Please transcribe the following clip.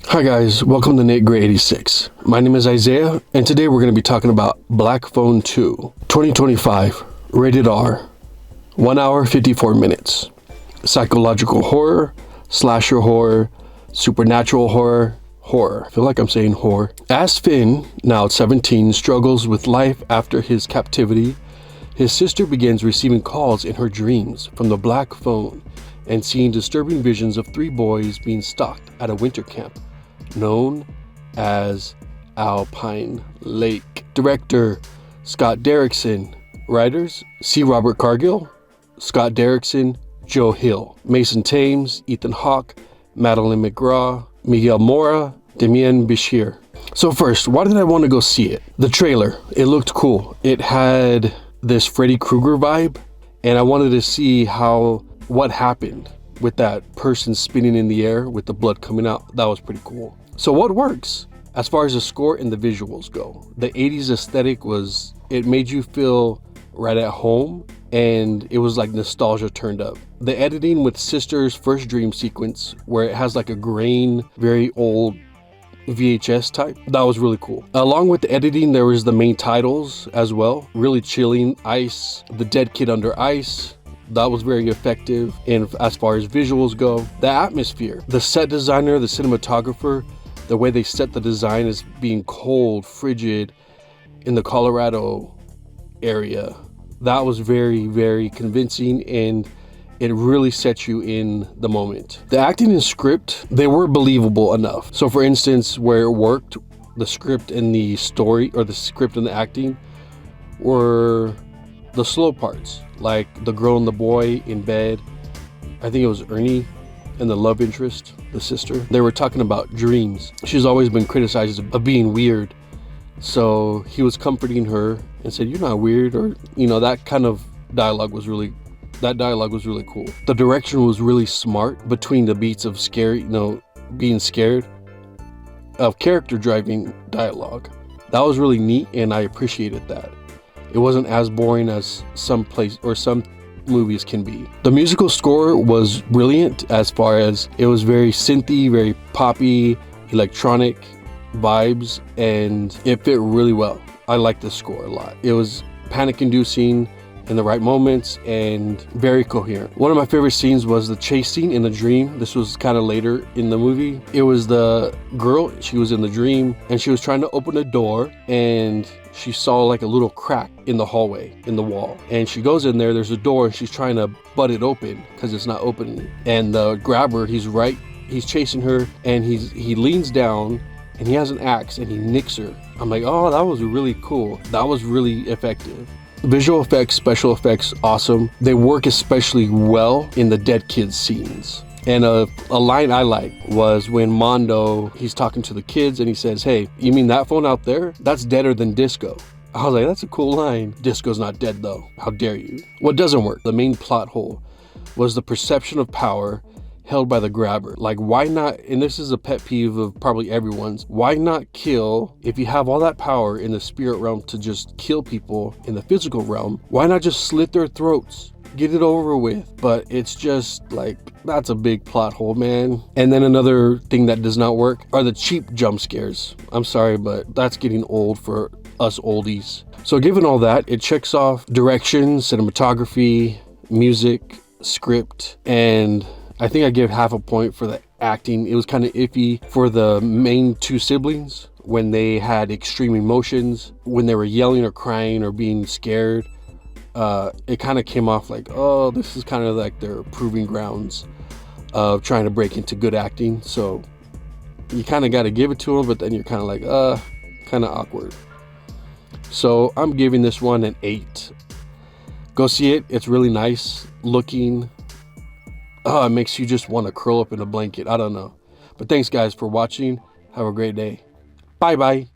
Hi guys, welcome to Nate Gray 86. My name is Isaiah, and today we're going to be talking about Black Phone 2, 2025, rated R, 1 hour 54 minutes. Psychological horror, slasher horror, supernatural horror, horror. I feel like I'm saying horror. As Finn, now 17, struggles with life after his captivity, his sister begins receiving calls in her dreams from the Black Phone and seeing disturbing visions of 3 boys being stalked at a winter camp known as Alpine Lake. Director Scott Derrickson. Writers C. Robert Cargill, Scott Derrickson, Joe Hill, Mason Thames, Ethan Hawke, Madeline McGraw, Miguel Mora, Damien Bashir. So first, why did I want to go see it? The trailer, it looked cool. It had this Freddy Krueger vibe, and I wanted to see what happened with that person spinning in the air with the blood coming out. That was pretty cool. So what works? As far as the score and the visuals go, the 80s aesthetic it made you feel right at home, and it was like nostalgia turned up. The editing with Sister's first dream sequence, where it has like a grain, very old VHS type, that was really cool. Along with the editing, there was the main titles as well, really chilling. Ice, The Dead Kid Under Ice, that was very effective. And as far as visuals go, the atmosphere, the set designer, the cinematographer, the way they set the design as being cold, frigid in the Colorado area, that was very, very convincing, and it really set you in the moment. The acting and script, they were believable enough. So for instance, where it worked, the script and the story, or the script and the acting, were the slow parts, like the girl and the boy in bed. I think it was Ernie and the love interest, the sister. They were talking about dreams. She's always been criticized of being weird. So he was comforting her and said, "You're not weird," or, that kind of dialogue was really cool. The direction was really smart between the beats of being scared, of character driving dialogue. That was really neat, and I appreciated that. It wasn't as boring as some movies can be. The musical score was brilliant, as far as it was very synthy, very poppy, electronic vibes, and it fit really well. I liked the score a lot. It was panic-inducing in the right moments and very coherent. One of my favorite scenes was the chase scene in the dream. This was kind of later in the movie. It was the girl, she was in the dream, and she was trying to open a door, and she saw like a little crack in the hallway, in the wall. And she goes in there's a door, and she's trying to butt it open because it's not opening. And the grabber, he's chasing her, and he leans down, and he has an axe, and he nicks her. I'm like, oh, that was really cool. That was really effective. Visual effects, special effects, awesome. They work especially well in the dead kids scenes. And a line I liked was when Mondo, he's talking to the kids, and he says, "Hey, you mean that phone out there? That's deader than Disco." I was like, that's a cool line. Disco's not dead though. How dare you? What doesn't work, the main plot hole, was the perception of power held by the grabber. Like, why not, and this is a pet peeve of probably everyone's, why not kill, if you have all that power in the spirit realm to just kill people in the physical realm, why not just slit their throats? Get it over with. But it's just like, that's a big plot hole, man. And then another thing that does not work are the cheap jump scares. I'm sorry, but that's getting old for us oldies. So given all that, it checks off direction, cinematography, music, script, and I think I give half a point for the acting. It was kind of iffy for the main 2 siblings when they had extreme emotions, when they were yelling or crying or being scared. It kind of came off like, oh, this is kind of like their proving grounds of trying to break into good acting. So you kind of got to give it to them, but then you're kind of like, kind of awkward. So I'm giving this one an 8. Go see it. It's really nice looking. It makes you just want to curl up in a blanket. I don't know. But thanks guys for watching. Have a great day. Bye bye.